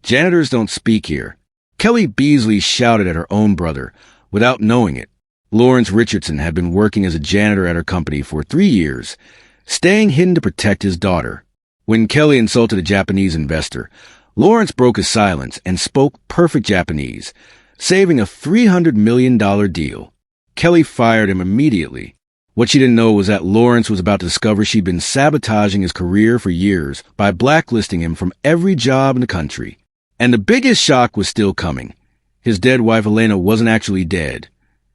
Janitors don't speak here. Kelly Beasley shouted at her own brother, without knowing it. Lawrence Richardson had been working as a janitor at her company for 3 years, staying hidden to protect his daughter. When Kelly insulted a Japanese investor, Lawrence broke his silence and spoke perfect Japanese, saving a $300 million deal. Kelly fired him immediately. What she didn't know was that Lawrence was about to discover she'd been sabotaging his career for years by blacklisting him from every job in the country. And the biggest shock was still coming. His dead wife Elena wasn't actually dead.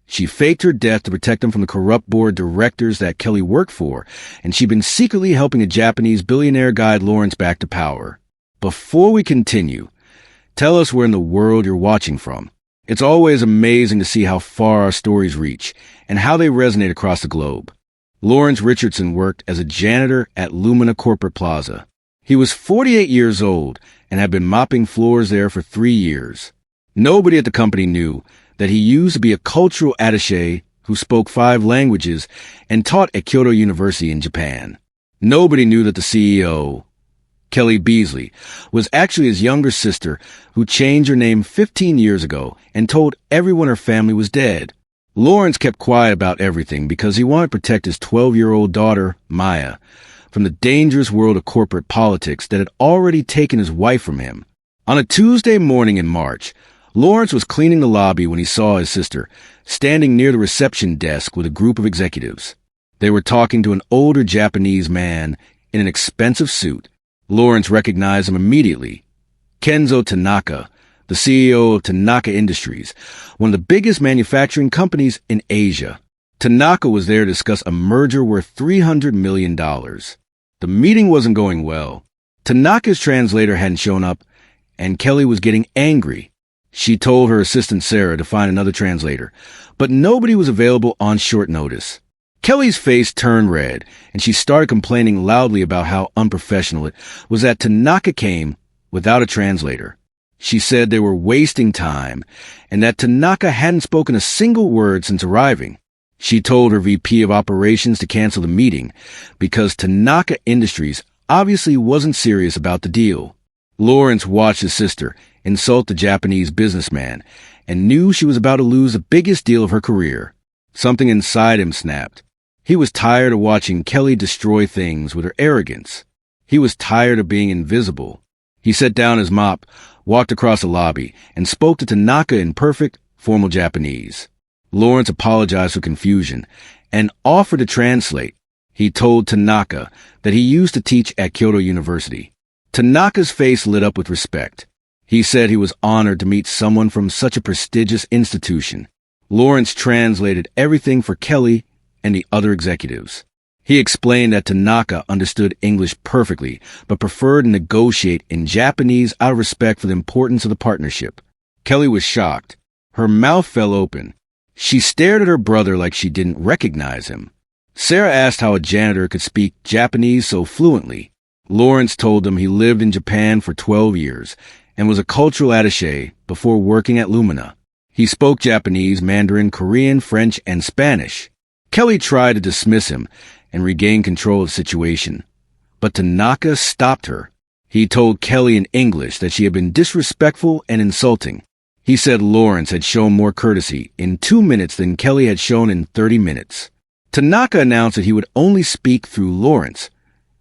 She faked her death to protect him from the corrupt board directors that Kelly worked for, and she'd been secretly helping a Japanese billionaire guide Lawrence back to power. Before we continue, tell us where in the world you're watching from. It's always amazing to see how far our stories reach and how they resonate across the globe. Lawrence Richardson worked as a janitor at Lumina Corporate Plaza. He was 48 years old and had been mopping floors there for 3 years. Nobody at the company knew that he used to be a cultural attaché who spoke 5 languages and taught at Kyoto University in Japan. Nobody knew that the CEO, Kelly Beasley, was actually his younger sister who changed her name 15 years ago and told everyone her family was dead. Lawrence kept quiet about everything because he wanted to protect his 12-year-old daughter, Maya, from the dangerous world of corporate politics that had already taken his wife from him. On a Tuesday morning in March, Lawrence was cleaning the lobby when he saw his sister standing near the reception desk with a group of executives. They were talking to an older Japanese man in an expensive suit. Lawrence recognized him immediately. Kenzo Tanaka, the CEO of Tanaka Industries, one of the biggest manufacturing companies in Asia. Tanaka was there to discuss a merger worth $300 million. The meeting wasn't going well. Tanaka's translator hadn't shown up, and Kelly was getting angry. She told her assistant Sarah to find another translator, but nobody was available on short notice. Kelly's face turned red, and she started complaining loudly about how unprofessional it was that Tanaka came without a translator. She said they were wasting time, and that Tanaka hadn't spoken a single word since arriving. She told her VP of operations to cancel the meeting because Tanaka Industries obviously wasn't serious about the deal. Lawrence watched his sister insult the Japanese businessman and knew she was about to lose the biggest deal of her career. Something inside him snapped. He was tired of watching Kelly destroy things with her arrogance. He was tired of being invisible. He set down his mop, walked across the lobby, and spoke to Tanaka in perfect, formal Japanese. Lawrence apologized for confusion and offered to translate. He told Tanaka that he used to teach at Kyoto University. Tanaka's face lit up with respect. He said he was honored to meet someone from such a prestigious institution. Lawrence translated everything for Kelly and the other executives. He explained that Tanaka understood English perfectly, but preferred to negotiate in Japanese out of respect for the importance of the partnership. Kelly was shocked. Her mouth fell open. She stared at her brother like she didn't recognize him. Sarah asked how a janitor could speak Japanese so fluently. Lawrence told them he lived in Japan for 12 years and was a cultural attaché before working at Lumina. He spoke Japanese, Mandarin, Korean, French, and Spanish. Kelly tried to dismiss him and regain control of the situation, but Tanaka stopped her. He told Kelly in English that she had been disrespectful and insulting. He said Lawrence had shown more courtesy in 2 minutes than Kelly had shown in 30 minutes. Tanaka announced that he would only speak through Lawrence,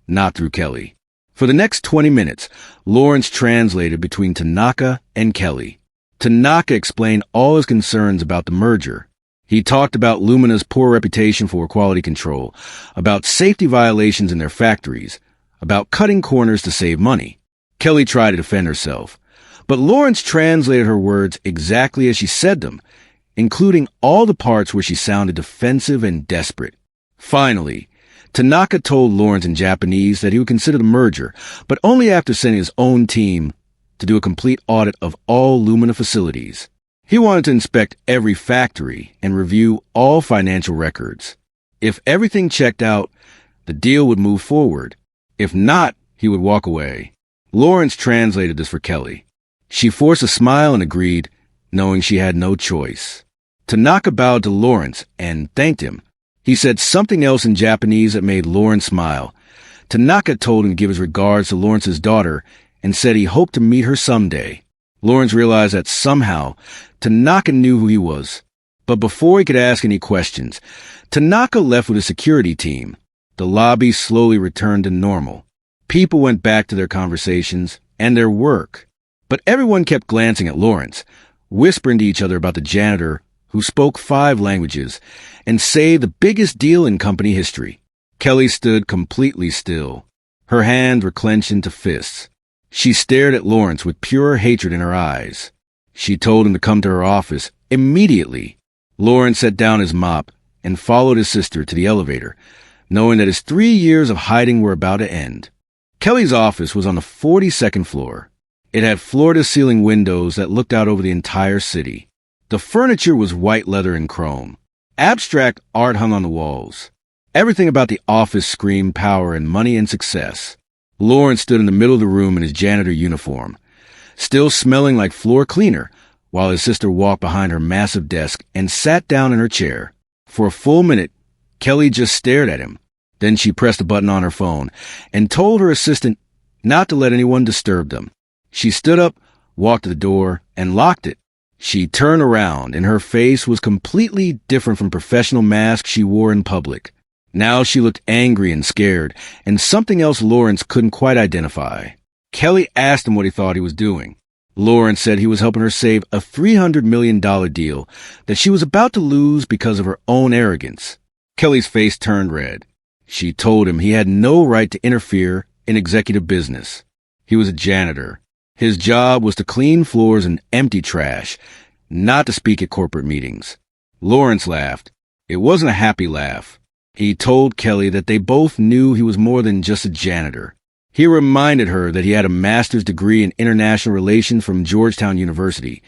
not through Kelly. For the next 20 minutes, Lawrence translated between Tanaka and Kelly. Tanaka explained all his concerns about the merger. He talked about Lumina's poor reputation for quality control, about safety violations in their factories, about cutting corners to save money. Kelly tried to defend herself, but Lawrence translated her words exactly as she said them, including all the parts where she sounded defensive and desperate. Finally, Tanaka told Lawrence in Japanese that he would consider the merger, but only after sending his own team to do a complete audit of all Lumina facilities. He wanted to inspect every factory and review all financial records. If everything checked out, the deal would move forward. If not, he would walk away. Lawrence translated this for Kelly. She forced a smile and agreed, knowing she had no choice. Tanaka bowed to Lawrence and thanked him. He said something else in Japanese that made Lawrence smile. Tanaka told him to give his regards to Lawrence's daughter and said he hoped to meet her someday. Lawrence realized that somehow Tanaka knew who he was. But before he could ask any questions, Tanaka left with his security team. The lobby slowly returned to normal. People went back to their conversations and their work. But everyone kept glancing at Lawrence, whispering to each other about the janitor who spoke 5 languages and saved the biggest deal in company history. Kelly stood completely still. Her hands were clenched into fists. She stared at Lawrence with pure hatred in her eyes. She told him to come to her office immediately. Lawrence set down his mop and followed his sister to the elevator, knowing that his 3 years of hiding were about to end. Kelly's office was on the 42nd floor. It had floor-to-ceiling windows that looked out over the entire city. The furniture was white leather and chrome. Abstract art hung on the walls. Everything about the office screamed power and money and success. Lawrence stood in the middle of the room in his janitor uniform, still smelling like floor cleaner, while his sister walked behind her massive desk and sat down in her chair. For a full minute, Kelly just stared at him. Then she pressed a button on her phone and told her assistant not to let anyone disturb them. She stood up, walked to the door, and locked it. She turned around, and her face was completely different from professional masks she wore in public. Now she looked angry and scared, and something else Lawrence couldn't quite identify. Kelly asked him what he thought he was doing. Lawrence said he was helping her save a $300 million deal that she was about to lose because of her own arrogance. Kelly's face turned red. She told him he had no right to interfere in executive business. He was a janitor. His job was to clean floors and empty trash, not to speak at corporate meetings. Lawrence laughed. It wasn't a happy laugh. He told Kelly that they both knew he was more than just a janitor. He reminded her that he had a master's degree in international relations from Georgetown University,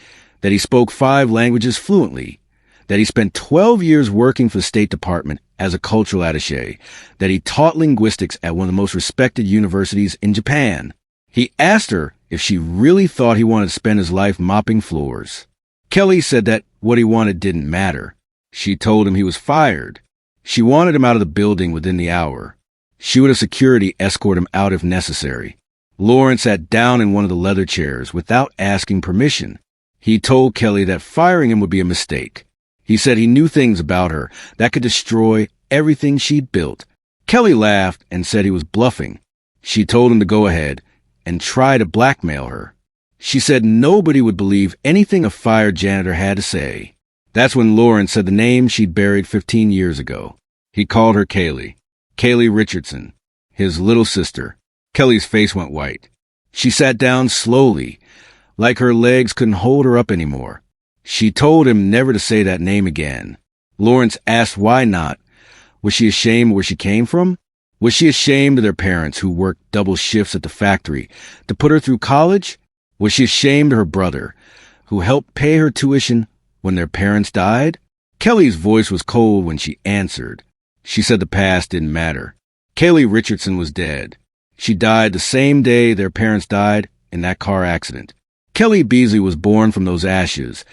that he spoke 5 languages fluently, that he spent 12 years working for the State Department as a cultural attaché, that he taught linguistics at one of the most respected universities in Japan. He asked her if she really thought he wanted to spend his life mopping floors. Kelly said that what he wanted didn't matter. She told him he was fired. She wanted him out of the building within the hour. She would have security escort him out if necessary. Lawrence sat down in one of the leather chairs without asking permission. He told Kelly that firing him would be a mistake. He said he knew things about her that could destroy everything she'd built. Kelly laughed and said he was bluffing. She told him to go ahead and try to blackmail her. She said nobody would believe anything a fired janitor had to say. That's when Lawrence said the name she'd buried 15 years ago. He called her Kaylee Richardson, his little sister. Kelly's face went white. She sat down slowly, like her legs couldn't hold her up anymore. She told him never to say that name again. Lawrence asked why not. Was she ashamed of where she came from? Was she ashamed of their parents who worked double shifts at the factory to put her through college? Was she ashamed of her brother who helped pay her tuition when their parents died? Kelly's voice was cold when she answered. She said the past didn't matter. Kaylee Richardson was dead. She died the same day their parents died in that car accident. Kelly Beasley was born from those ashes,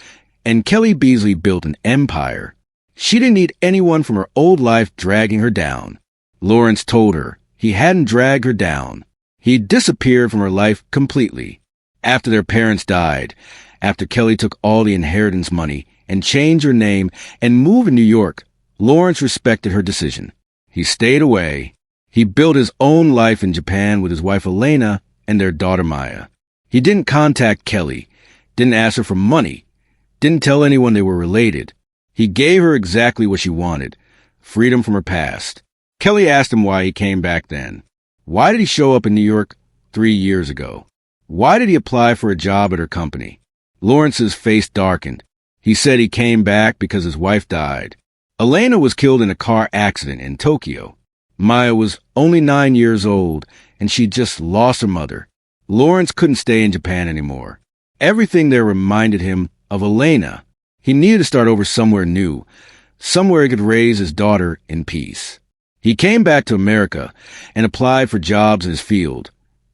and Kelly Beasley built an empire. She didn't need anyone from her old life dragging her down. Lawrence told her he hadn't dragged her down. He disappeared from her life completely. After their parents died, after Kelly took all the inheritance money and changed her name and moved to New York, Lawrence respected her decision. He stayed away. He built his own life in Japan with his wife Elena and their daughter Maya. He didn't contact Kelly, didn't ask her for money, didn't tell anyone they were related. He gave her exactly what she wanted, freedom from her past. Kelly asked him why he came back then. Why did he show up in New York 3 years ago? Why did he apply for a job at her company? Lawrence's face darkened. He said he came back because his wife died. Elena was killed in a car accident in Tokyo. Maya was only 9 years old, and she'd just lost her mother. Lawrence couldn't stay in Japan anymore. Everything there reminded him of Elena. He needed to start over somewhere new, somewhere he could raise his daughter in peace. He came back to America and applied for jobs in his field: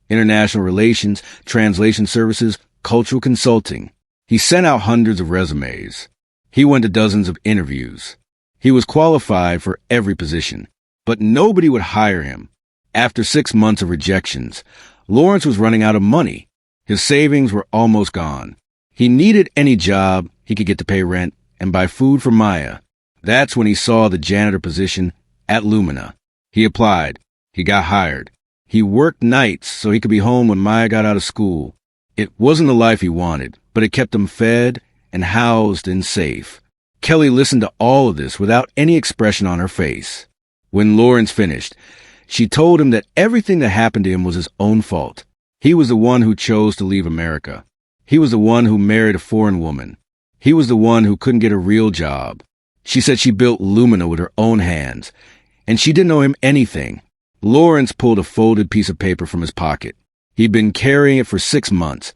international relations, translation services, cultural consulting. He sent out hundreds of resumes. He went to dozens of interviews. He was qualified for every position, but nobody would hire him. After 6 months of rejections, Lawrence was running out of money. His savings were almost gone. He needed any job he could get to pay rent and buy food for Maya. That's when he saw the janitor position at Lumina. He applied. He got hired. He worked nights so he could be home when Maya got out of school. It wasn't the life he wanted, but it kept him fed and housed and safe. Kelly listened to all of this without any expression on her face. When Lawrence finished, she told him that everything that happened to him was his own fault. He was the one who chose to leave America. He was the one who married a foreign woman. He was the one who couldn't get a real job. She said she built Lumina with her own hands, and she didn't owe him anything. Lawrence pulled a folded piece of paper from his pocket. He'd been carrying it for 6 months,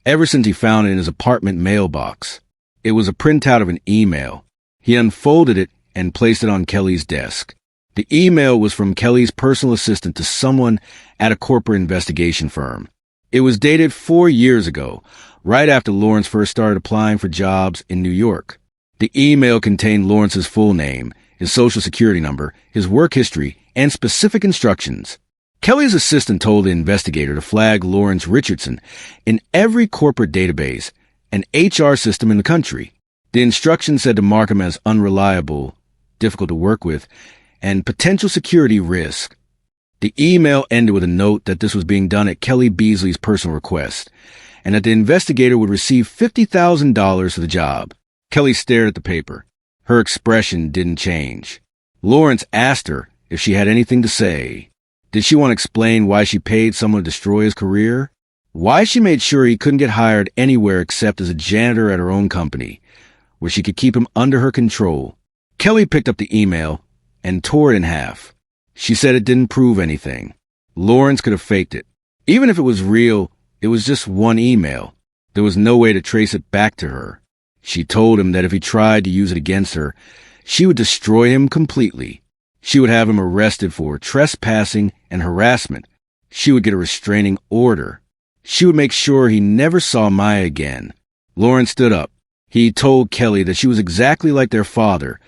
ever since he found it in his apartment mailbox. It was a printout of an email. He unfolded it and placed it on Kelly's desk. The email was from Kelly's personal assistant to someone at a corporate investigation firm. It was dated 4 years ago, right after Lawrence first started applying for jobs in New York. The email contained Lawrence's full name, his social security number, his work history, and specific instructions. Kelly's assistant told the investigator to flag Lawrence Richardson in every corporate database and HR system in the country. The instructions said to mark him as unreliable, difficult to work with, and potential security risk. The email ended with a note that this was being done at Kelly Beasley's personal request, and that the investigator would receive $50,000 for the job. Kelly stared at the paper. Her expression didn't change. Lawrence asked her if she had anything to say. Did she want to explain why she paid someone to destroy his career? Why she made sure he couldn't get hired anywhere except as a janitor at her own company, where she could keep him under her control? Kelly picked up the email and tore it in half. She said it didn't prove anything. Lawrence could have faked it. Even if it was real, it was just one email. There was no way to trace it back to her. She told him that if he tried to use it against her, she would destroy him completely. She would have him arrested for trespassing and harassment. She would get a restraining order. She would make sure he never saw Maya again. Lawrence stood up. He told Kelly that she was exactly like their father,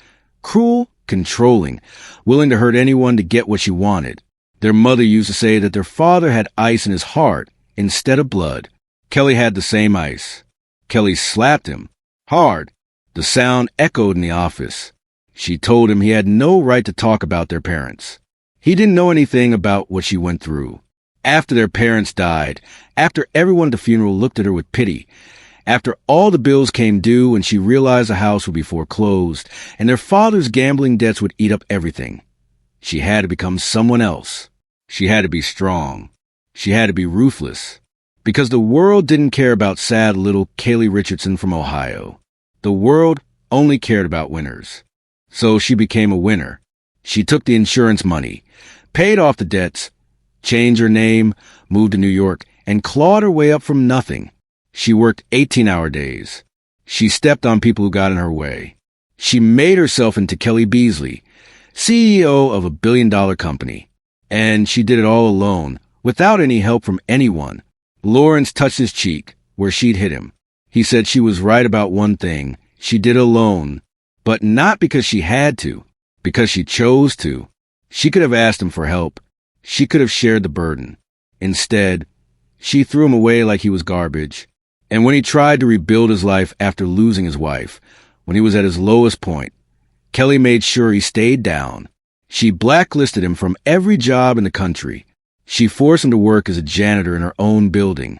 cruel, controlling, willing to hurt anyone to get what she wanted. Their mother used to say that their father had ice in his heart instead of blood. Kelly had the same ice. Kelly slapped him. Hard. The sound echoed in the office. She told him he had no right to talk about their parents. He didn't know anything about what she went through. After their parents died, after everyone at the funeral looked at her with pity, after all the bills came due and she realized the house would be foreclosed and their father's gambling debts would eat up everything, she had to become someone else. She had to be strong. She had to be ruthless. Because the world didn't care about sad little Kaylee Richardson from Ohio. The world only cared about winners. So she became a winner. She took the insurance money, paid off the debts, changed her name, moved to New York, and clawed her way up from nothing. She worked 18-hour days. She stepped on people who got in her way. She made herself into Kelly Beasley, CEO of a billion-dollar company. And she did it all alone, without any help from anyone. Lawrence touched his cheek, where she'd hit him. He said she was right about one thing. She did it alone. But not because she had to, because she chose to. She could have asked him for help. She could have shared the burden. Instead, she threw him away like he was garbage. And when he tried to rebuild his life after losing his wife, when he was at his lowest point, Kelly made sure he stayed down. She blacklisted him from every job in the country. She forced him to work as a janitor in her own building,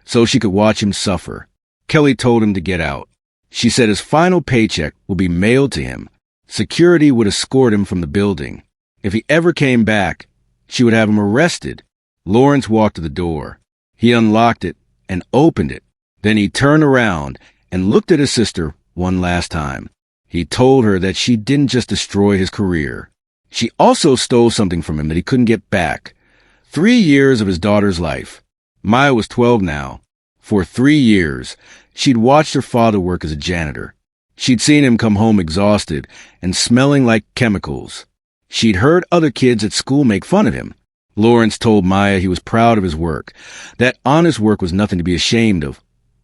so she could watch him suffer. Kelly told him to get out. She said his final paycheck would be mailed to him. Security would escort him from the building. If he ever came back, she would have him arrested. Lawrence walked to the door. He unlocked it and opened it. Then he turned around and looked at his sister one last time. He told her that she didn't just destroy his career. She also stole something from him that he couldn't get back. 3 years of his daughter's life. Maya was 12 now. For 3 years, she'd watched her father work as a janitor. She'd seen him come home exhausted and smelling like chemicals. She'd heard other kids at school make fun of him. Lawrence told Maya he was proud of his work, that honest work was nothing to be ashamed of,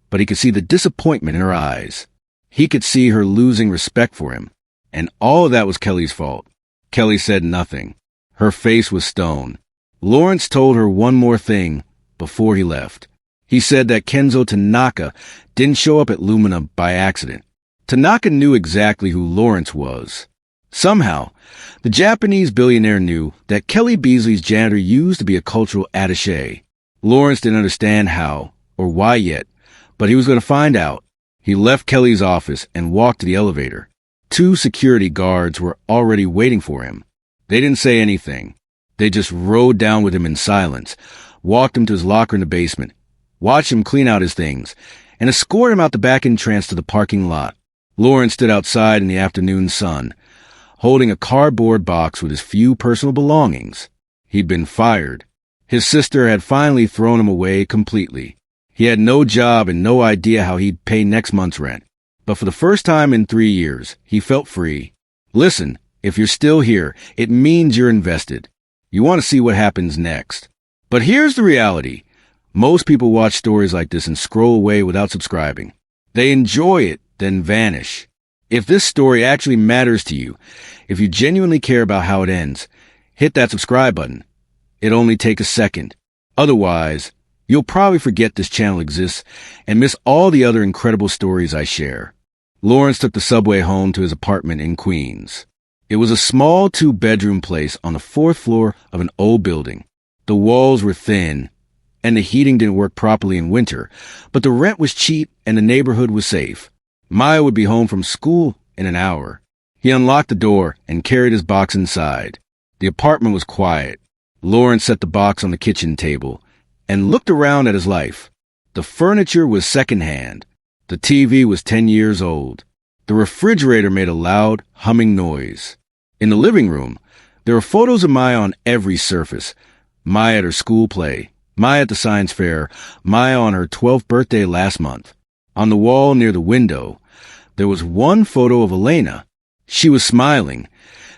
but he could see the disappointment in her eyes. He could see her losing respect for him, and all of that was Kelly's fault. Kelly said nothing. Her face was stone. Lawrence told her one more thing before he left. He said that Kenzo Tanaka didn't show up at Lumina by accident. Tanaka knew exactly who Lawrence was. Somehow, the Japanese billionaire knew that Kelly Beasley's janitor used to be a cultural attaché. Lawrence didn't understand how or why yet, but he was going to find out. He left Kelly's office and walked to the elevator. 2 security guards were already waiting for him. They didn't say anything. They just rode down with him in silence, walked him to his locker in the basement, watched him clean out his things, and escorted him out the back entrance to the parking lot. Lawrence stood outside in the afternoon sun, holding a cardboard box with his few personal belongings. He'd been fired. His sister had finally thrown him away completely. He had no job and no idea how he'd pay next month's rent. But for the first time in 3 years, he felt free. Listen, if you're still here, it means you're invested. You want to see what happens next. But here's the reality. Most people watch stories like this and scroll away without subscribing. They enjoy it, then vanish. If this story actually matters to you, if you genuinely care about how it ends, hit that subscribe button. It'll only take a second. Otherwise, you'll probably forget this channel exists and miss all the other incredible stories I share. Lawrence took the subway home to his apartment in Queens. It was a small 2-bedroom place on the 4th floor of an old building. The walls were thin, and the heating didn't work properly in winter, but the rent was cheap and the neighborhood was safe. Maya would be home from school in an hour. He unlocked the door and carried his box inside. The apartment was quiet. Lawrence set the box on the kitchen table and looked around at his life. The furniture was secondhand. The TV was 10 years old. The refrigerator made a loud, humming noise. In the living room, there were photos of Maya on every surface. Maya at her school play, Maya at the science fair, Maya on her 12th birthday last month. On the wall near the window, there was one photo of Elena. She was smiling,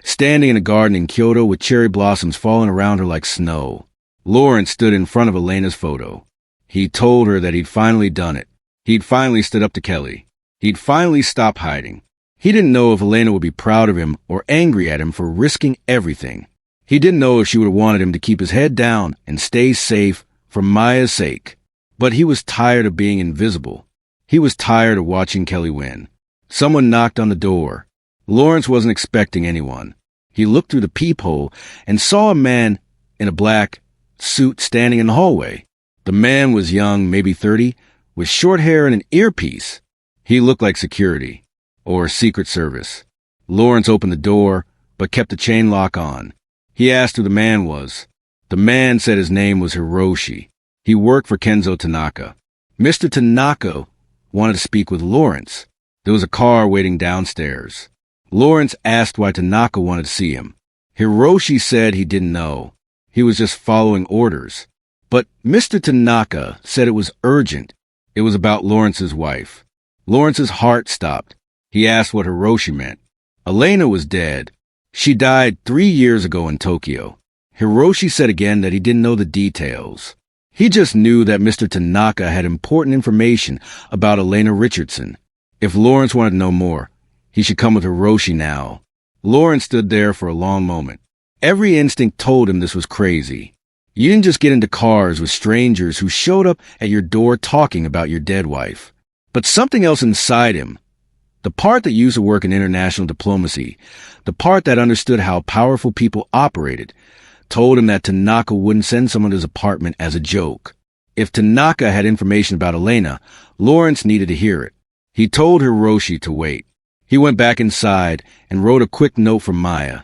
standing in a garden in Kyoto with cherry blossoms falling around her like snow. Lawrence stood in front of Elena's photo. He told her that he'd finally done it. He'd finally stood up to Kelly. He'd finally stopped hiding. He didn't know if Elena would be proud of him or angry at him for risking everything. He didn't know if she would have wanted him to keep his head down and stay safe for Maya's sake. But he was tired of being invisible. He was tired of watching Kelly win. Someone knocked on the door. Lawrence wasn't expecting anyone. He looked through the peephole and saw a man in a black suit standing in the hallway. The man was young, maybe 30, with short hair and an earpiece. He looked like security or Secret Service. Lawrence opened the door, but kept the chain lock on. He asked who the man was. The man said his name was Hiroshi. He worked for Kenzo Tanaka. Mr. Tanaka wanted to speak with Lawrence. There was a car waiting downstairs. Lawrence asked why Tanaka wanted to see him. Hiroshi said he didn't know. He was just following orders. But Mr. Tanaka said it was urgent. It was about Lawrence's wife. Lawrence's heart stopped. He asked what Hiroshi meant. Elena was dead. She died 3 years ago in Tokyo. Hiroshi said again that he didn't know the details. He just knew that Mr. Tanaka had important information about Elena Richardson. If Lawrence wanted to know more, he should come with Hiroshi now. Lawrence stood there for a long moment. Every instinct told him this was crazy. You didn't just get into cars with strangers who showed up at your door talking about your dead wife. But something else inside him, the part that used to work in international diplomacy, the part that understood how powerful people operated, told him that Tanaka wouldn't send someone to his apartment as a joke. If Tanaka had information about Elena, Lawrence needed to hear it. He told Hiroshi to wait. He went back inside and wrote a quick note for Maya,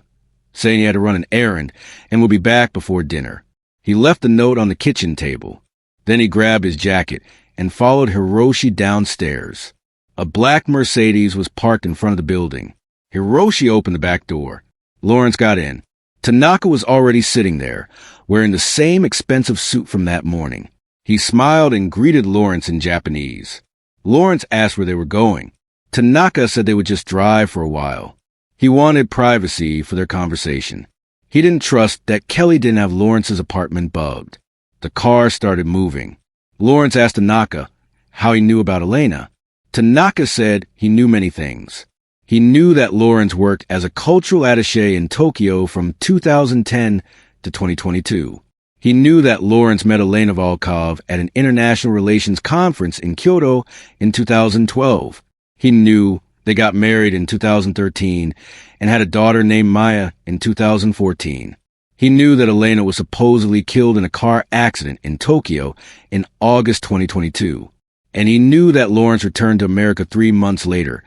saying he had to run an errand and would be back before dinner. He left the note on the kitchen table. Then he grabbed his jacket and followed Hiroshi downstairs. A black Mercedes was parked in front of the building. Hiroshi opened the back door. Lawrence got in. Tanaka was already sitting there, wearing the same expensive suit from that morning. He smiled and greeted Lawrence in Japanese. Lawrence asked where they were going. Tanaka said they would just drive for a while. He wanted privacy for their conversation. He didn't trust that Kelly didn't have Lawrence's apartment bugged. The car started moving. Lawrence asked Tanaka how he knew about Elena. Tanaka said he knew many things. He knew that Lawrence worked as a cultural attaché in Tokyo from 2010 to 2022. He knew that Lawrence met Elena Volkov at an international relations conference in Kyoto in 2012. He knew they got married in 2013 and had a daughter named Maya in 2014. He knew that Elena was supposedly killed in a car accident in Tokyo in August 2022. And he knew that Lawrence returned to America 3 months later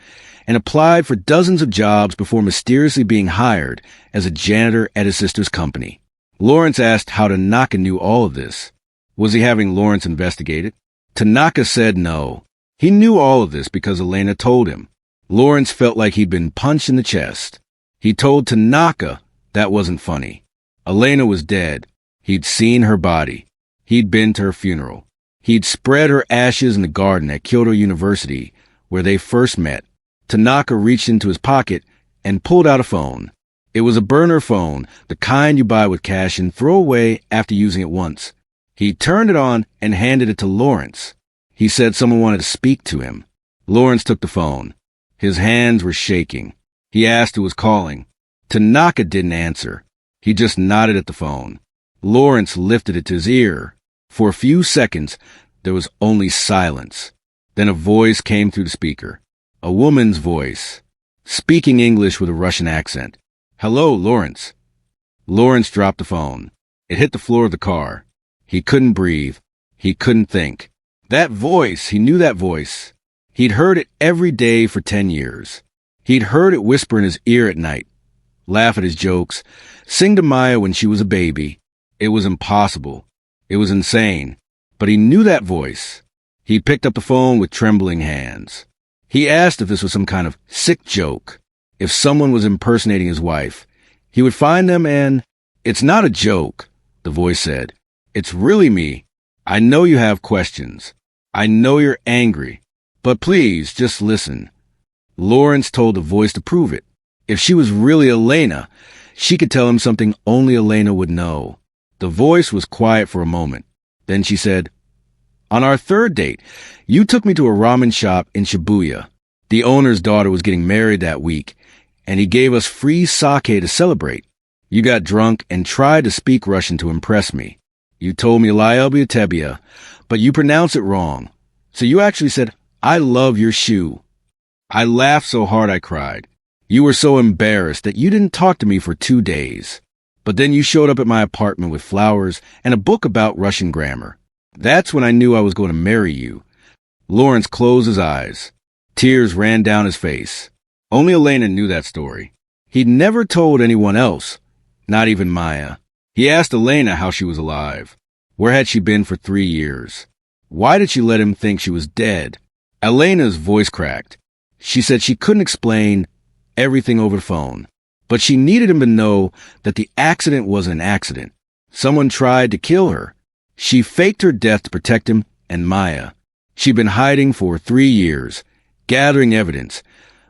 and applied for dozens of jobs before mysteriously being hired as a janitor at his sister's company. Lawrence asked how Tanaka knew all of this. Was he having Lawrence investigated? Tanaka said no. He knew all of this because Elena told him. Lawrence felt like he'd been punched in the chest. He told Tanaka that wasn't funny. Elena was dead. He'd seen her body. He'd been to her funeral. He'd spread her ashes in the garden at Kyoto University, where they first met. Tanaka reached into his pocket and pulled out a phone. It was a burner phone, the kind you buy with cash and throw away after using it once. He turned it on and handed it to Lawrence. He said someone wanted to speak to him. Lawrence took the phone. His hands were shaking. He asked who was calling. Tanaka didn't answer. He just nodded at the phone. Lawrence lifted it to his ear. For a few seconds, there was only silence. Then a voice came through the speaker. A woman's voice, speaking English with a Russian accent. "Hello, Lawrence." Lawrence dropped the phone. It hit the floor of the car. He couldn't breathe. He couldn't think. That voice, he knew that voice. He'd heard it every day for 10 years. He'd heard it whisper in his ear at night, laugh at his jokes, sing to Maya when she was a baby. It was impossible. It was insane. But he knew that voice. He picked up the phone with trembling hands. He asked if this was some kind of sick joke. If someone was impersonating his wife, he would find them and, "It's not a joke," the voice said. "It's really me. I know you have questions. I know you're angry. But please, just listen." Lawrence told the voice to prove it. If she was really Elena, she could tell him something only Elena would know. The voice was quiet for a moment. Then she said, "On our third date, you took me to a ramen shop in Shibuya. The owner's daughter was getting married that week, and he gave us free sake to celebrate. You got drunk and tried to speak Russian to impress me. You told me Lyelbia Tebia, but you pronounced it wrong. So you actually said, 'I love your shoe.' I laughed so hard I cried. You were so embarrassed that you didn't talk to me for 2 days. But then you showed up at my apartment with flowers and a book about Russian grammar. That's when I knew I was going to marry you." Lawrence closed his eyes. Tears ran down his face. Only Elena knew that story. He'd never told anyone else, not even Maya. He asked Elena how she was alive. Where had she been for 3 years? Why did she let him think she was dead? Elena's voice cracked. She said she couldn't explain everything over the phone, but she needed him to know that the accident was an accident. Someone tried to kill her. She faked her death to protect him and Maya. She'd been hiding for 3 years, gathering evidence,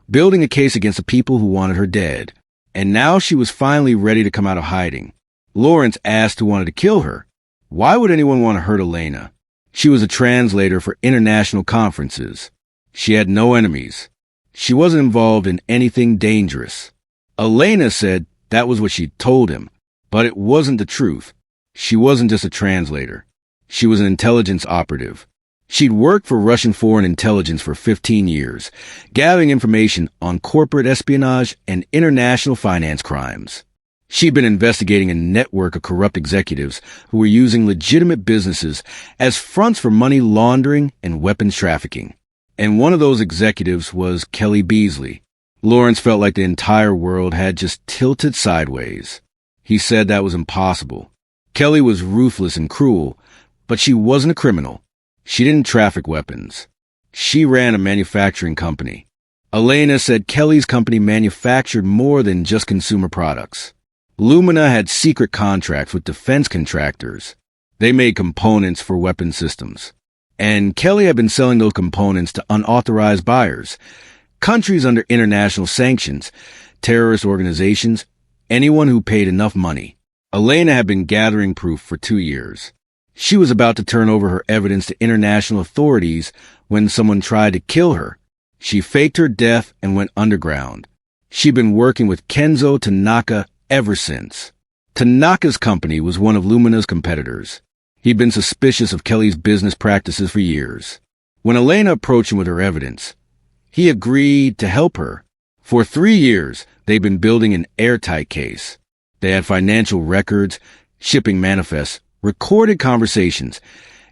building a case against the people who wanted her dead. And now she was finally ready to come out of hiding. Lawrence asked who wanted to kill her. Why would anyone want to hurt Elena? She was a translator for international conferences. She had no enemies. She wasn't involved in anything dangerous. Elena said that was what she'd told him, but it wasn't the truth. She wasn't just a translator. She was an intelligence operative. She'd worked for Russian foreign intelligence for 15 years, gathering information on corporate espionage and international finance crimes. She'd been investigating a network of corrupt executives who were using legitimate businesses as fronts for money laundering and weapons trafficking. And one of those executives was Kelly Beasley. Lawrence felt like the entire world had just tilted sideways. He said that was impossible. Kelly was ruthless and cruel, but she wasn't a criminal. She didn't traffic weapons. She ran a manufacturing company. Elena said Kelly's company manufactured more than just consumer products. Lumina had secret contracts with defense contractors. They made components for weapon systems. And Kelly had been selling those components to unauthorized buyers, countries under international sanctions, terrorist organizations, anyone who paid enough money. Elena had been gathering proof for 2 years. She was about to turn over her evidence to international authorities when someone tried to kill her. She faked her death and went underground. She'd been working with Kenzo Tanaka ever since. Tanaka's company was one of Lumina's competitors. He'd been suspicious of Kelly's business practices for years. When Elena approached him with her evidence, he agreed to help her. For 3 years, they'd been building an airtight case. They had financial records, shipping manifests, recorded conversations,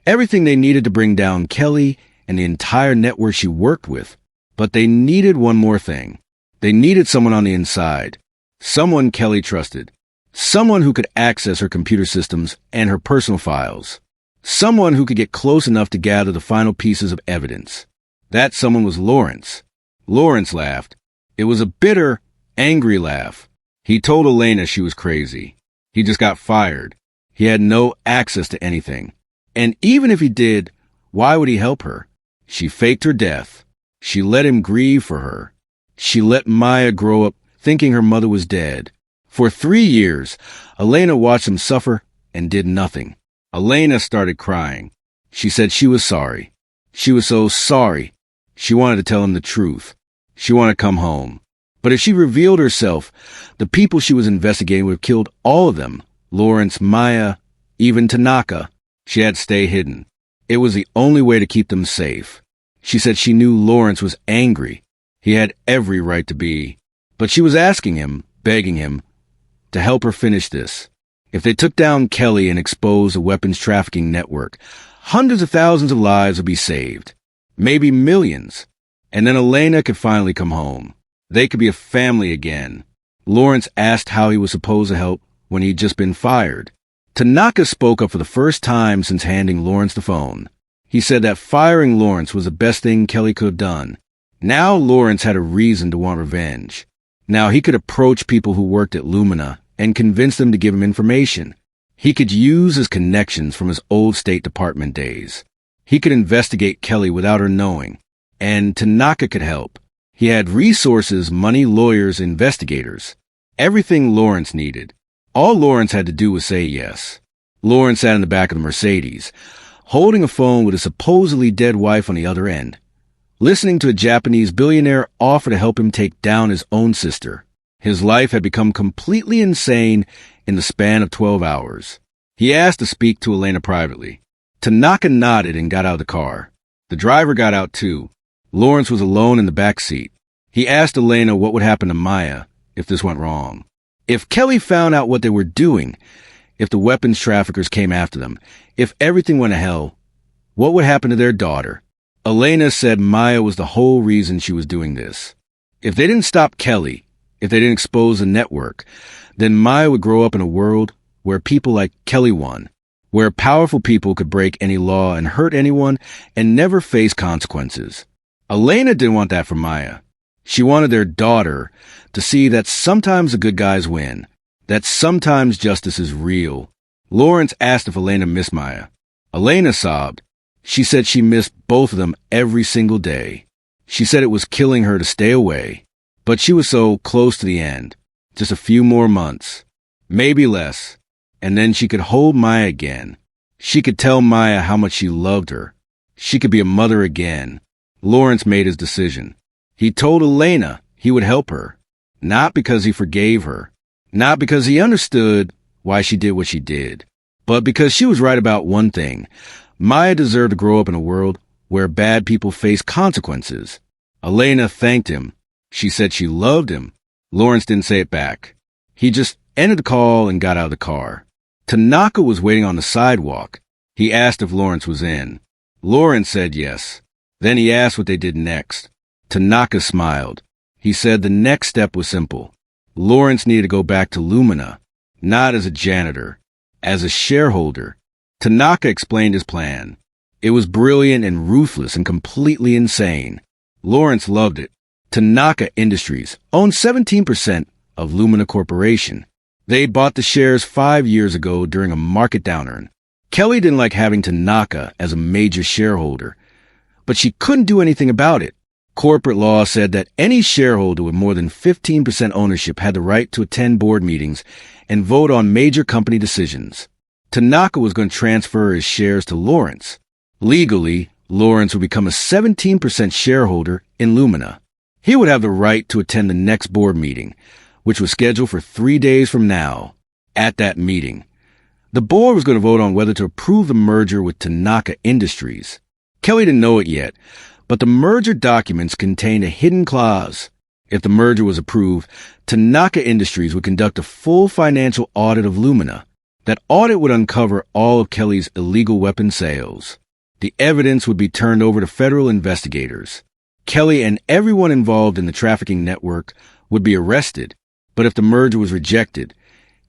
everything they needed to bring down Kelly and the entire network she worked with. But they needed one more thing. They needed someone on the inside. Someone Kelly trusted. Someone who could access her computer systems and her personal files. Someone who could get close enough to gather the final pieces of evidence. That someone was Lawrence. Lawrence laughed. It was a bitter, angry laugh. He told Elena she was crazy. He just got fired. He had no access to anything. And even if he did, why would he help her? She faked her death. She let him grieve for her. She let Maya grow up thinking her mother was dead. For 3 years, Elena watched him suffer and did nothing. Elena started crying. She said she was sorry. She was so sorry. She wanted to tell him the truth. She wanted to come home. But if she revealed herself, the people she was investigating would have killed all of them. Lawrence, Maya, even Tanaka. She had to stay hidden. It was the only way to keep them safe. She said she knew Lawrence was angry. He had every right to be. But she was asking him, begging him, to help her finish this. If they took down Kelly and exposed a weapons trafficking network, hundreds of thousands of lives would be saved. Maybe millions. And then Elena could finally come home. They could be a family again. Lawrence asked how he was supposed to help when he'd just been fired. Tanaka spoke up for the first time since handing Lawrence the phone. He said that firing Lawrence was the best thing Kelly could have done. Now Lawrence had a reason to want revenge. Now he could approach people who worked at Lumina and convince them to give him information. He could use his connections from his old State Department days. He could investigate Kelly without her knowing. And Tanaka could help. He had resources, money, lawyers, investigators. Everything Lawrence needed. All Lawrence had to do was say yes. Lawrence sat in the back of the Mercedes, holding a phone with a supposedly dead wife on the other end, listening to a Japanese billionaire offer to help him take down his own sister. His life had become completely insane in the span of 12 hours. He asked to speak to Elena privately. Tanaka nodded and got out of the car. The driver got out too. Lawrence was alone in the back seat. He asked Elena what would happen to Maya if this went wrong. If Kelly found out what they were doing, if the weapons traffickers came after them, if everything went to hell, what would happen to their daughter? Elena said Maya was the whole reason she was doing this. If they didn't stop Kelly, if they didn't expose the network, then Maya would grow up in a world where people like Kelly won, where powerful people could break any law and hurt anyone and never face consequences. Elena didn't want that for Maya. She wanted their daughter to see that sometimes the good guys win, that sometimes justice is real. Lawrence asked if Elena missed Maya. Elena sobbed. She said she missed both of them every single day. She said it was killing her to stay away. But she was so close to the end. Just a few more months. Maybe less. And then she could hold Maya again. She could tell Maya how much she loved her. She could be a mother again. Lawrence made his decision. He told Elena he would help her. Not because he forgave her. Not because he understood why she did what she did. But because she was right about one thing. Maya deserved to grow up in a world where bad people face consequences. Elena thanked him. She said she loved him. Lawrence didn't say it back. He just ended the call and got out of the car. Tanaka was waiting on the sidewalk. He asked if Lawrence was in. Lawrence said yes. Then he asked what they did next. Tanaka smiled. He said the next step was simple. Lawrence needed to go back to Lumina, not as a janitor, as a shareholder. Tanaka explained his plan. It was brilliant and ruthless and completely insane. Lawrence loved it. Tanaka Industries owned 17% of Lumina Corporation. They bought the shares 5 years ago during a market downturn. Kelly didn't like having Tanaka as a major shareholder, but she couldn't do anything about it. Corporate law said that any shareholder with more than 15% ownership had the right to attend board meetings and vote on major company decisions. Tanaka was going to transfer his shares to Lawrence. Legally, Lawrence would become a 17% shareholder in Lumina. He would have the right to attend the next board meeting, which was scheduled for 3 days from now. at that meeting. The board was going to vote on whether to approve the merger with Tanaka Industries. Kelly didn't know it yet, but the merger documents contained a hidden clause. If the merger was approved, Tanaka Industries would conduct a full financial audit of Lumina. That audit would uncover all of Kelly's illegal weapon sales. The evidence would be turned over to federal investigators. Kelly and everyone involved in the trafficking network would be arrested, but if the merger was rejected,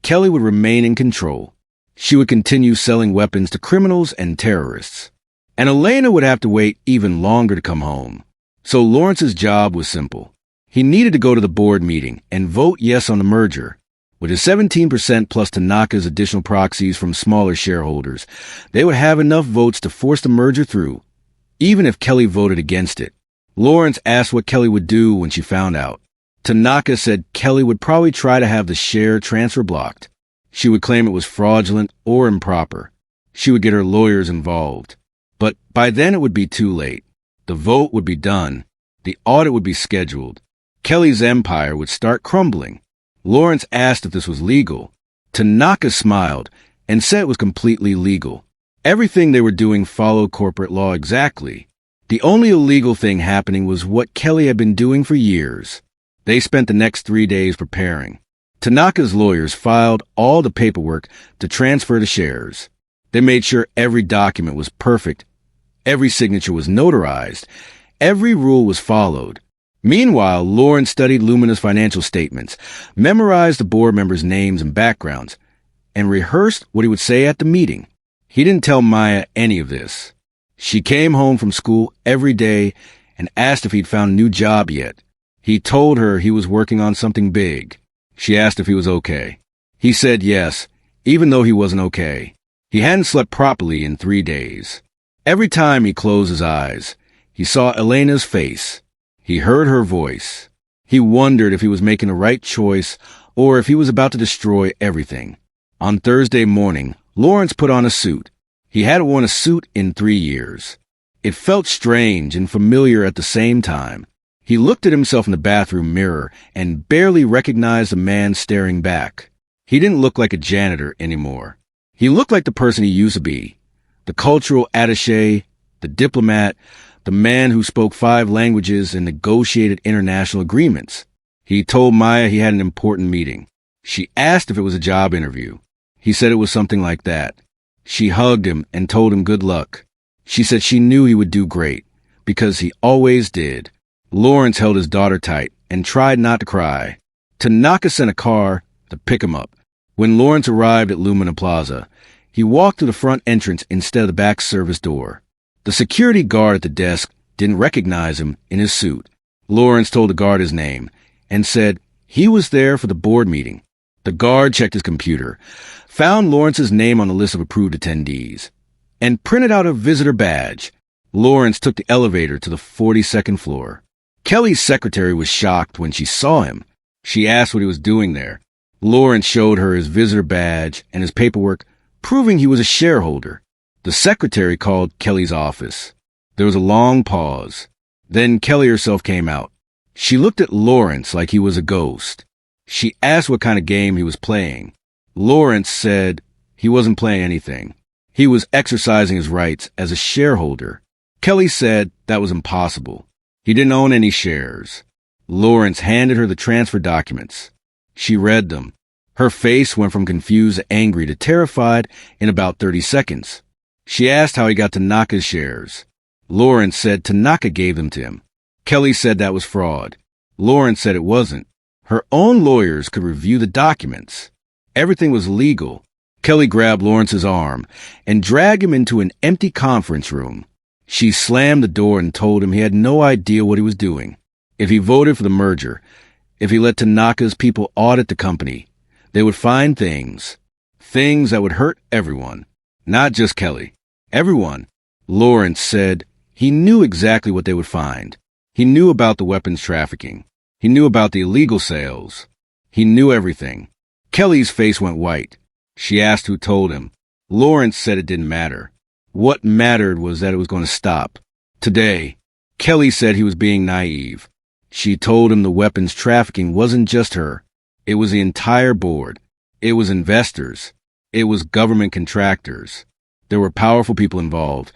Kelly would remain in control. She would continue selling weapons to criminals and terrorists. And Elena would have to wait even longer to come home. So Lawrence's job was simple. He needed to go to the board meeting and vote yes on the merger. With his 17% plus Tanaka's additional proxies from smaller shareholders, they would have enough votes to force the merger through, even if Kelly voted against it. Lawrence asked what Kelly would do when she found out. Tanaka said Kelly would probably try to have the share transfer blocked. She would claim it was fraudulent or improper. She would get her lawyers involved. But by then it would be too late. The vote would be done. The audit would be scheduled. Kelly's empire would start crumbling. Lawrence asked if this was legal. Tanaka smiled and said it was completely legal. Everything they were doing followed corporate law exactly. The only illegal thing happening was what Kelly had been doing for years. They spent the next 3 days preparing. Tanaka's lawyers filed all the paperwork to transfer the shares. They made sure every document was perfect. Every signature was notarized. Every rule was followed. Meanwhile, Lawrence studied Lumina's financial statements, memorized the board members' names and backgrounds, and rehearsed what he would say at the meeting. He didn't tell Maya any of this. She came home from school every day and asked if he'd found a new job yet. He told her he was working on something big. She asked if he was okay. He said yes, even though he wasn't okay. He hadn't slept properly in 3 days. Every time he closed his eyes, he saw Elena's face. He heard her voice. He wondered if he was making the right choice or if he was about to destroy everything. On Thursday morning, Lawrence put on a suit. He hadn't worn a suit in 3 years. It felt strange and familiar at the same time. He looked at himself in the bathroom mirror and barely recognized the man staring back. He didn't look like a janitor anymore. He looked like the person he used to be. The cultural attaché, the diplomat, the man who spoke 5 languages and negotiated international agreements. He told Maya he had an important meeting. She asked if it was a job interview. He said it was something like that. She hugged him and told him good luck. She said she knew he would do great, because he always did. Lawrence held his daughter tight and tried not to cry. Tanaka sent a car to pick him up. When Lawrence arrived at Lumina Plaza, he walked to the front entrance instead of the back service door. The security guard at the desk didn't recognize him in his suit. Lawrence told the guard his name and said he was there for the board meeting. The guard checked his computer, found Lawrence's name on the list of approved attendees, and printed out a visitor badge. Lawrence took the elevator to the 42nd floor. Kelly's secretary was shocked when she saw him. She asked what he was doing there. Lawrence showed her his visitor badge and his paperwork, proving he was a shareholder. The secretary called Kelly's office. There was a long pause. Then Kelly herself came out. She looked at Lawrence like he was a ghost. She asked what kind of game he was playing. Lawrence said he wasn't playing anything. He was exercising his rights as a shareholder. Kelly said that was impossible. He didn't own any shares. Lawrence handed her the transfer documents. She read them. Her face went from confused to angry to terrified in about 30 seconds. She asked how he got Tanaka's shares. Lawrence said Tanaka gave them to him. Kelly said that was fraud. Lawrence said it wasn't. Her own lawyers could review the documents. Everything was legal. Kelly grabbed Lawrence's arm and dragged him into an empty conference room. She slammed the door and told him he had no idea what he was doing. If he voted for the merger, if he let Tanaka's people audit the company, they would find things that would hurt everyone, not just Kelly. Everyone. Lawrence said he knew exactly what they would find. He knew about the weapons trafficking. He knew about the illegal sales. He knew everything. Kelly's face went white. She asked who told him. Lawrence said it didn't matter. What mattered was that it was going to stop. Today, Kelly said he was being naive. She told him the weapons trafficking wasn't just her. It was the entire board. It was investors. It was government contractors. There were powerful people involved.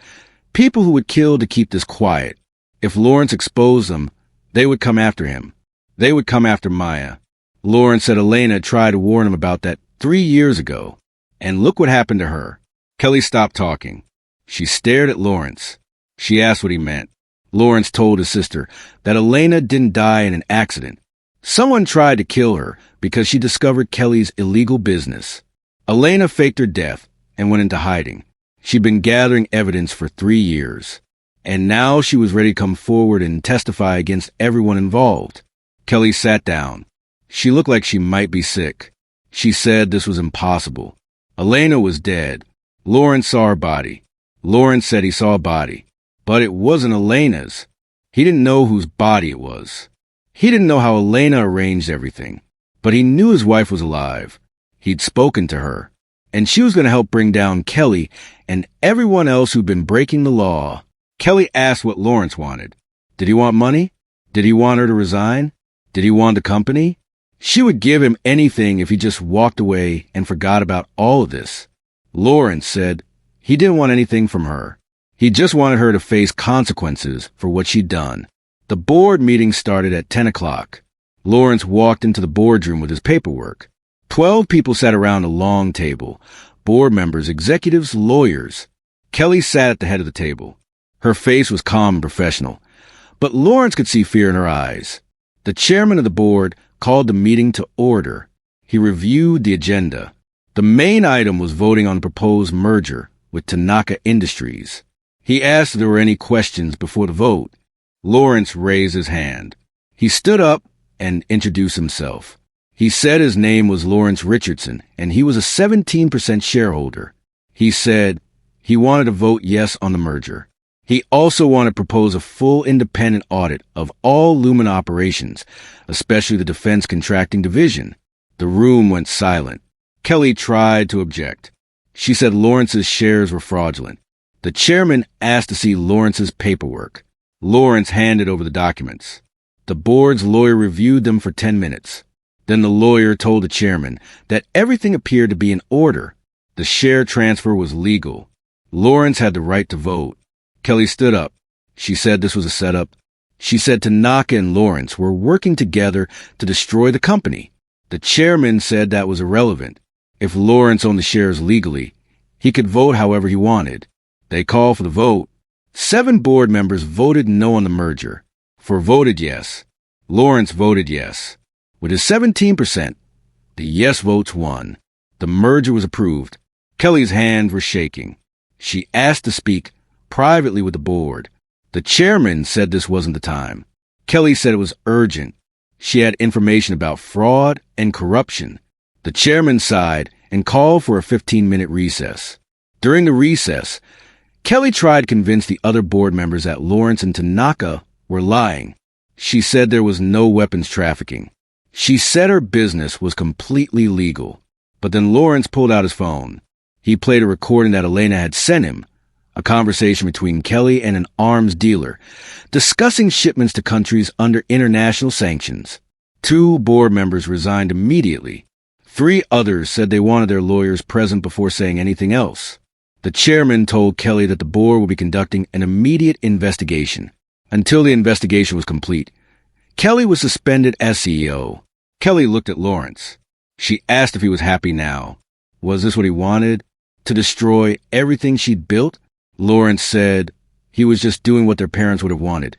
People who would kill to keep this quiet. If Lawrence exposed them, they would come after him. They would come after Maya. Lawrence said Elena tried to warn him about that 3 years ago. And look what happened to her. Kelly stopped talking. She stared at Lawrence. She asked what he meant. Lawrence told his sister that Elena didn't die in an accident. Someone tried to kill her because she discovered Kelly's illegal business. Elena faked her death and went into hiding. She'd been gathering evidence for 3 years. And now she was ready to come forward and testify against everyone involved. Kelly sat down. She looked like she might be sick. She said this was impossible. Elena was dead. Lawrence saw her body. Lawrence said he saw a body. But it wasn't Elena's. He didn't know whose body it was. He didn't know how Elena arranged everything. But he knew his wife was alive. He'd spoken to her. And she was going to help bring down Kelly and everyone else who'd been breaking the law. Kelly asked what Lawrence wanted. Did he want money? Did he want her to resign? Did he want the company? She would give him anything if he just walked away and forgot about all of this. Lawrence said he didn't want anything from her. He just wanted her to face consequences for what she'd done. The board meeting started at 10 o'clock. Lawrence walked into the boardroom with his paperwork. 12 people sat around a long table. Board members, executives, lawyers. Kelly sat at the head of the table. Her face was calm and professional, but Lawrence could see fear in her eyes. The chairman of the board called the meeting to order. He reviewed the agenda. The main item was voting on the proposed merger with Tanaka Industries. He asked if there were any questions before the vote. Lawrence raised his hand. He stood up and introduced himself. He said his name was Lawrence Richardson, and he was a 17% shareholder. He said he wanted to vote yes on the merger. He also wanted to propose a full independent audit of all Lumen operations, especially the defense contracting division. The room went silent. Kelly tried to object. She said Lawrence's shares were fraudulent. The chairman asked to see Lawrence's paperwork. Lawrence handed over the documents. The board's lawyer reviewed them for 10 minutes. Then the lawyer told the chairman that everything appeared to be in order. The share transfer was legal. Lawrence had the right to vote. Kelly stood up. She said this was a setup. She said Tanaka and Lawrence were working together to destroy the company. The chairman said that was irrelevant. If Lawrence owned the shares legally, he could vote however he wanted. They called for the vote. 7 board members voted no on the merger. 4 voted yes. Lawrence voted yes. With his 17%, the yes votes won. The merger was approved. Kelly's hands were shaking. She asked to speak privately with the board. The chairman said this wasn't the time. Kelly said it was urgent. She had information about fraud and corruption. The chairman sighed and called for a 15-minute recess. During the recess, Kelly tried to convince the other board members that Lawrence and Tanaka were lying. She said there was no weapons trafficking. She said her business was completely legal. But then Lawrence pulled out his phone. He played a recording that Elena had sent him, a conversation between Kelly and an arms dealer, discussing shipments to countries under international sanctions. 2 board members resigned immediately. 3 others said they wanted their lawyers present before saying anything else. The chairman told Kelly that the board would be conducting an immediate investigation. Until the investigation was complete, Kelly was suspended as CEO. Kelly looked at Lawrence. She asked if he was happy now. Was this what he wanted? To destroy everything she'd built? Lawrence said he was just doing what their parents would have wanted,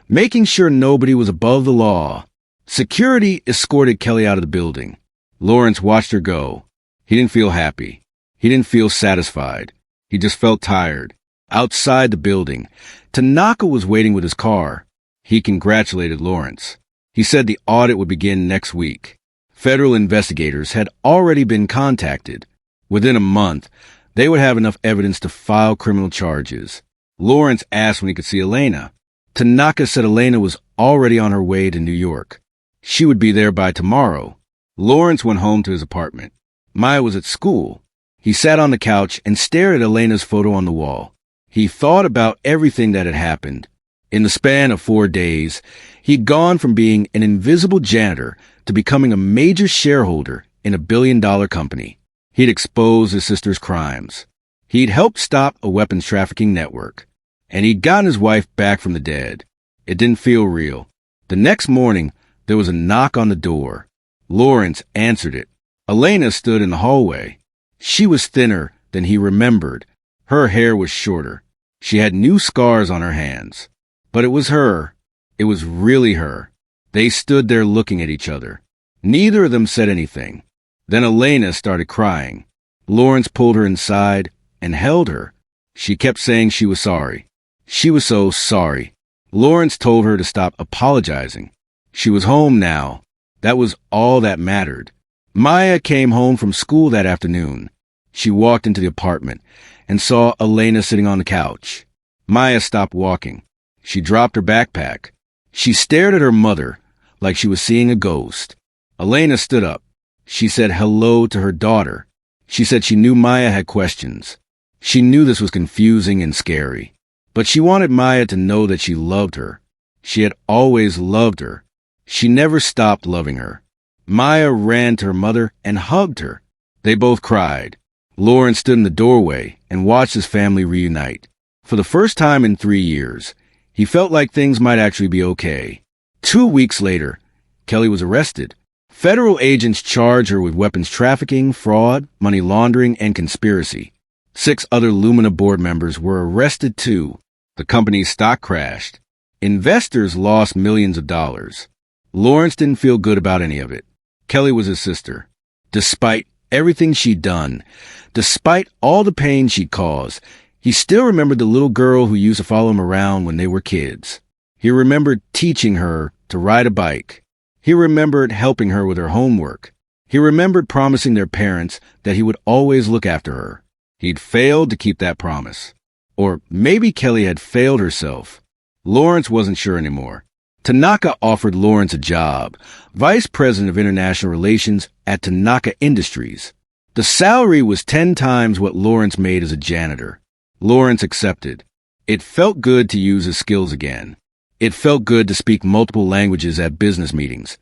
making sure nobody was above the law. Security escorted Kelly out of the building. Lawrence watched her go. He didn't feel happy. He didn't feel satisfied. He just felt tired. Outside the building, Tanaka was waiting with his car. He congratulated Lawrence. He said the audit would begin next week. Federal investigators had already been contacted. Within a month, they would have enough evidence to file criminal charges. Lawrence asked when he could see Elena. Tanaka said Elena was already on her way to New York. She would be there by tomorrow. Lawrence went home to his apartment. Maya was at school. He sat on the couch and stared at Elena's photo on the wall. He thought about everything that had happened. In the span of 4 days, he'd gone from being an invisible janitor to becoming a major shareholder in a billion-dollar company. He'd exposed his sister's crimes. He'd helped stop a weapons trafficking network. And he'd gotten his wife back from the dead. It didn't feel real. The next morning, there was a knock on the door. Lawrence answered it. Elena stood in the hallway. She was thinner than he remembered. Her hair was shorter. She had new scars on her hands. But it was her. It was really her. They stood there looking at each other. Neither of them said anything. Then Elena started crying. Lawrence pulled her inside and held her. She kept saying she was sorry. She was so sorry. Lawrence told her to stop apologizing. She was home now. That was all that mattered. Maya came home from school that afternoon. She walked into the apartment and saw Elena sitting on the couch. Maya stopped walking. She dropped her backpack. She stared at her mother like she was seeing a ghost. Elena stood up. She said hello to her daughter. She said she knew Maya had questions. She knew this was confusing and scary. But she wanted Maya to know that she loved her. She had always loved her. She never stopped loving her. Maya ran to her mother and hugged her. They both cried. Lawrence stood in the doorway and watched his family reunite. For the first time in 3 years, he felt like things might actually be okay. 2 weeks later, Kelly was arrested. Federal agents charged her with weapons trafficking, fraud, money laundering, and conspiracy. 6 other Lumina board members were arrested too. The company's stock crashed. Investors lost millions of dollars. Lawrence didn't feel good about any of it. Kelly was his sister. Despite everything she'd done, despite all the pain she'd caused, he still remembered the little girl who used to follow him around when they were kids. He remembered teaching her to ride a bike. He remembered helping her with her homework. He remembered promising their parents that he would always look after her. He'd failed to keep that promise. Or maybe Kelly had failed herself. Lawrence wasn't sure anymore. Tanaka offered Lawrence a job, vice president of international relations at Tanaka Industries. The salary was 10 times what Lawrence made as a janitor. Lawrence accepted. It felt good to use his skills again. It felt good to speak multiple languages at business meetings,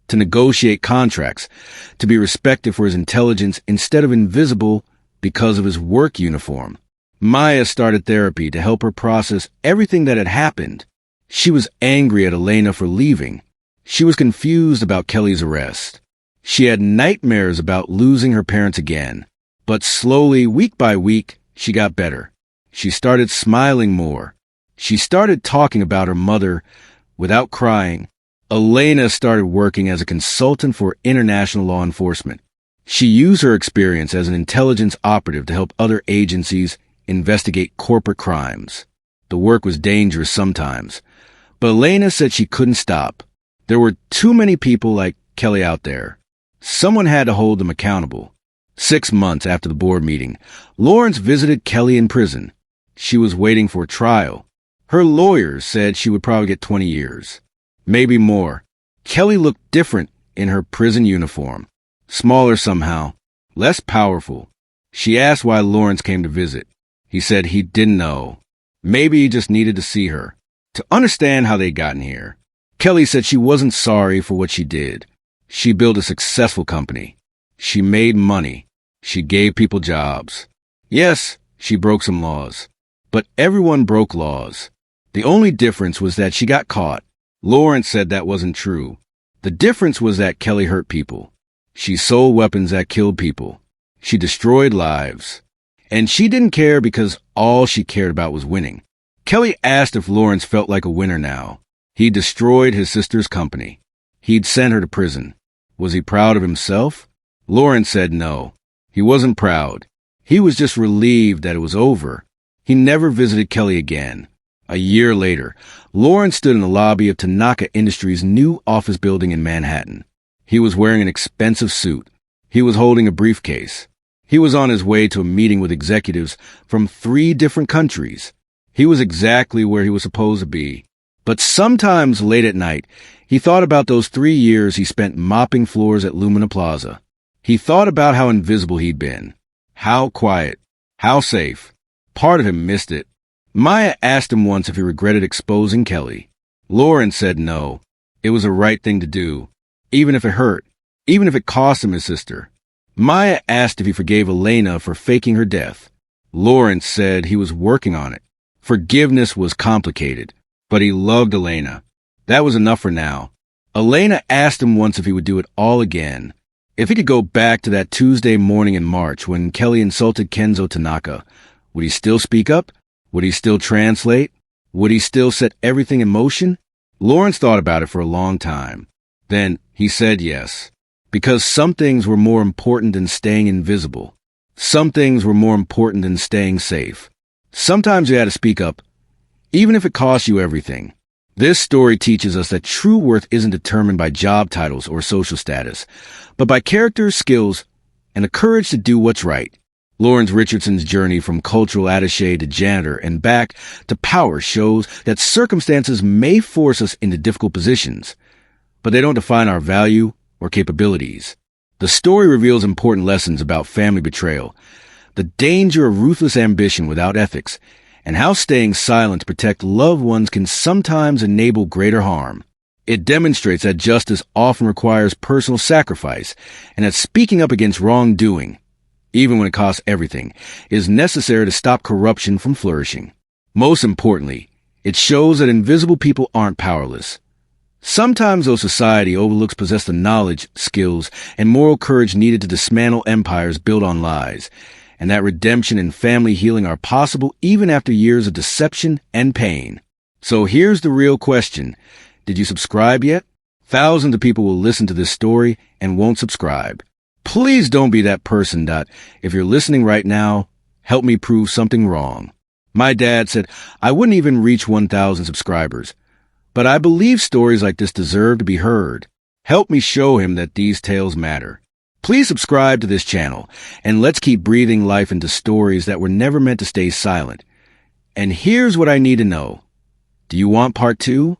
to negotiate contracts, to be respected for his intelligence instead of invisible because of his work uniform. Maya started therapy to help her process everything that had happened. She was angry at Elena for leaving. She was confused about Kelly's arrest. She had nightmares about losing her parents again. But slowly, week by week, she got better. She started smiling more. She started talking about her mother without crying. Elena started working as a consultant for international law enforcement. She used her experience as an intelligence operative to help other agencies investigate corporate crimes. The work was dangerous sometimes, but Elena said she couldn't stop. There were too many people like Kelly out there. Someone had to hold them accountable. 6 months after the board meeting, Lawrence visited Kelly in prison. She was waiting for a trial. Her lawyers said she would probably get 20 years. Maybe more. Kelly looked different in her prison uniform. Smaller somehow. Less powerful. She asked why Lawrence came to visit. He said he didn't know. Maybe he just needed to see her, to understand how they'd gotten here. Kelly said she wasn't sorry for what she did. She built a successful company. She made money. She gave people jobs. Yes, she broke some laws. But everyone broke laws. The only difference was that she got caught. Lawrence said that wasn't true. The difference was that Kelly hurt people. She sold weapons that killed people. She destroyed lives. And she didn't care because all she cared about was winning. Kelly asked if Lawrence felt like a winner now. He destroyed his sister's company. He'd sent her to prison. Was he proud of himself? Lawrence said no. He wasn't proud. He was just relieved that it was over. He never visited Kelly again. A year later, Lawrence stood in the lobby of Tanaka Industries' new office building in Manhattan. He was wearing an expensive suit. He was holding a briefcase. He was on his way to a meeting with executives from 3 different countries. He was exactly where he was supposed to be. But sometimes late at night, he thought about those 3 years he spent mopping floors at Lumina Plaza. He thought about how invisible he'd been. How quiet. How safe. Part of him missed it. Maya asked him once if he regretted exposing Kelly. Lawrence said no. It was the right thing to do, even if it hurt. even if it cost him his sister. Maya asked if he forgave Elena for faking her death. Lawrence said he was working on it. Forgiveness was complicated, but he loved Elena. That was enough for now. Elena asked him once if he would do it all again. If he could go back to that Tuesday morning in March when Kelly insulted Kenzo Tanaka, would he still speak up? Would he still translate? Would he still set everything in motion? Lawrence thought about it for a long time. Then he said yes. Because some things were more important than staying invisible. Some things were more important than staying safe. Sometimes you had to speak up, even if it cost you everything. This story teaches us that true worth isn't determined by job titles or social status, but by character, skills, and the courage to do what's right. Lawrence Richardson's journey from cultural attaché to janitor and back to power shows that circumstances may force us into difficult positions, but they don't define our value or capabilities. The story reveals important lessons about family betrayal, the danger of ruthless ambition without ethics, and how staying silent to protect loved ones can sometimes enable greater harm. It demonstrates that justice often requires personal sacrifice, and that speaking up against wrongdoing, even when it costs everything, is necessary to stop corruption from flourishing. Most importantly, it shows that invisible people aren't powerless. Sometimes, though, society overlooks possess the knowledge, skills, and moral courage needed to dismantle empires built on lies, and that redemption and family healing are possible even after years of deception and pain. So here's the real question. Did you subscribe yet? Thousands of people will listen to this story and won't subscribe. Please don't be that person. If you're listening right now, help me prove something wrong. My dad said I wouldn't even reach 1,000 subscribers, but I believe stories like this deserve to be heard. Help me show him that these tales matter. Please subscribe to this channel, and let's keep breathing life into stories that were never meant to stay silent. And here's what I need to know. Do you want part 2?